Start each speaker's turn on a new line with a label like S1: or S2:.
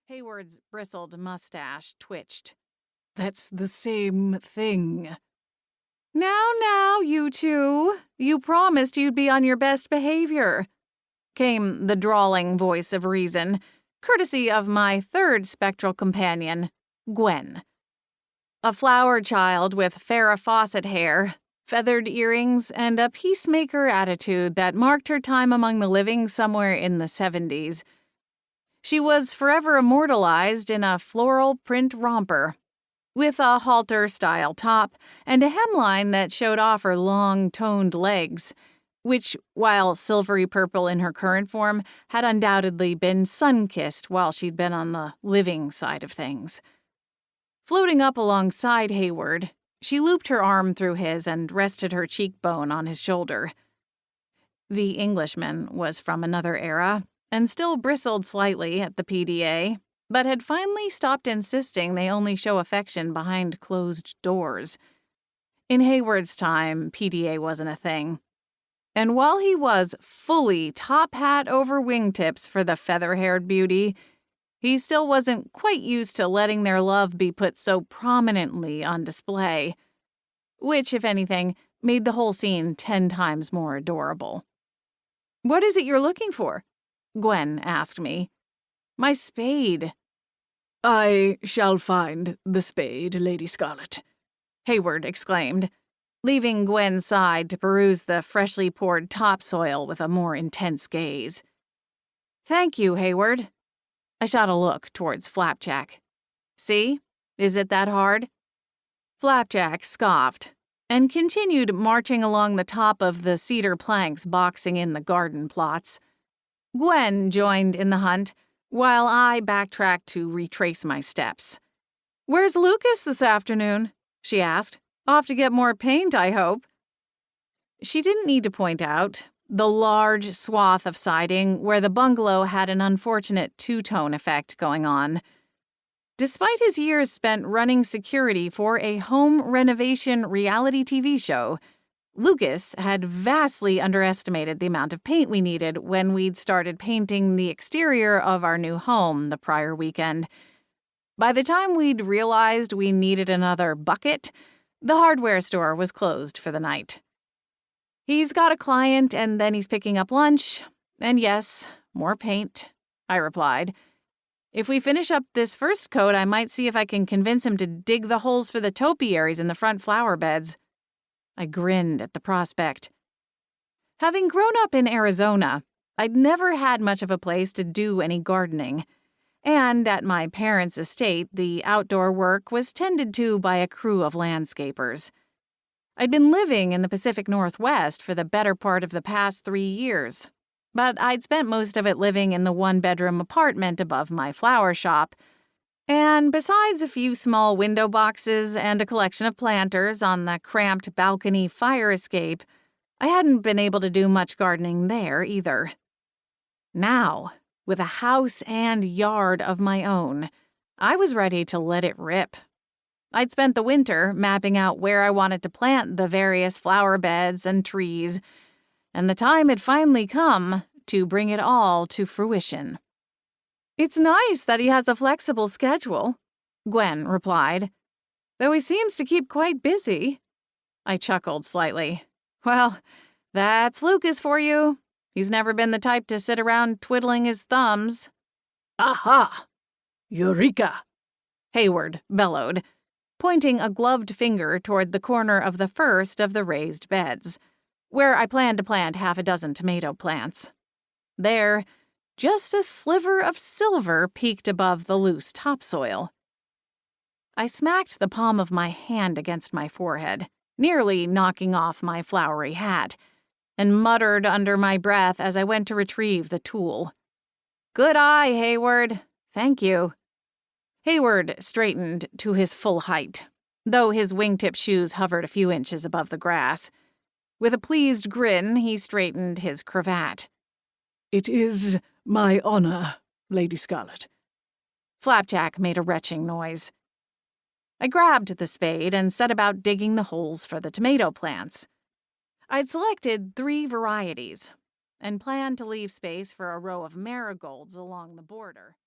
S1: Hayward's bristled mustache twitched. "That's the same thing." Now, you two. You promised you'd be on your best behavior," came the drawling voice of reason, courtesy of my third spectral companion, Gwen. A flower child with Farrah Fawcett hair, feathered earrings, and a peacemaker attitude that marked her time among the living somewhere in the 70s. She was forever immortalized in a floral print romper, with a halter-style top and a hemline that showed off her long, toned legs, which, while silvery purple in her current form, had undoubtedly been sun-kissed while she'd been on the living side of things. Floating up alongside Hayward, she looped her arm through his and rested her cheekbone on his shoulder. The Englishman was from another era and still bristled slightly at the PDA, but had finally stopped insisting they only show affection behind closed doors. In Hayward's time, PDA wasn't a thing. And while he was fully top hat over wingtips for the feather-haired beauty, he still wasn't quite used to letting their love be put so prominently on display, which, if anything, made the whole scene 10 times more adorable. "What is it you're looking for?" Gwen asked me. "My spade." "I shall find the spade, Lady Scarlet," Hayward exclaimed, leaving Gwen's side to peruse the freshly poured topsoil with a more intense gaze. "Thank you, Hayward." I shot a look towards Flapjack. "See? Is it that hard?" Flapjack scoffed and continued marching along the top of the cedar planks boxing in the garden plots. Gwen joined in the hunt, while I backtracked to retrace my steps. "Where's Lucas this afternoon?" she asked. "Off to get more paint, I hope." She didn't need to point out the large swath of siding where the bungalow had an unfortunate two-tone effect going on. Despite his years spent running security for a home renovation reality TV show, Lucas had vastly underestimated the amount of paint we needed when we'd started painting the exterior of our new home the prior weekend. By the time we'd realized we needed another bucket, the hardware store was closed for the night. "He's got a client and then he's picking up lunch, and yes, more paint," I replied. "If we finish up this first coat, I might see if I can convince him to dig the holes for the topiaries in the front flower beds." I grinned at the prospect. Having grown up in Arizona, I'd never had much of a place to do any gardening, and at my parents' estate, the outdoor work was tended to by a crew of landscapers. I'd been living in the Pacific Northwest for the better part of the past 3 years, but I'd spent most of it living in the one-bedroom apartment above my flower shop. And besides a few small window boxes and a collection of planters on the cramped balcony fire escape, I hadn't been able to do much gardening there either. Now, with a house and yard of my own, I was ready to let it rip. I'd spent the winter mapping out where I wanted to plant the various flower beds and trees, and the time had finally come to bring it all to fruition. "It's nice that he has a flexible schedule," Gwen replied, "though he seems to keep quite busy." I chuckled slightly. "Well, that's Lucas for you. He's never been the type to sit around twiddling his thumbs."
S2: "Aha! Eureka!"
S1: Hayward bellowed, pointing a gloved finger toward the corner of the first of the raised beds, where I planned to plant 6 tomato plants. There, just a sliver of silver peeked above the loose topsoil. I smacked the palm of my hand against my forehead, nearly knocking off my flowery hat, and muttered under my breath as I went to retrieve the tool. "Good eye, Hayward. Thank you." Hayward straightened to his full height, though his wingtip shoes hovered a few inches above the grass. With a pleased grin, he straightened his cravat.
S2: "It is my honor, Lady Scarlet."
S1: Flapjack made a retching noise. I grabbed the spade and set about digging the holes for the tomato plants. I'd selected 3 varieties and planned to leave space for a row of marigolds along the border.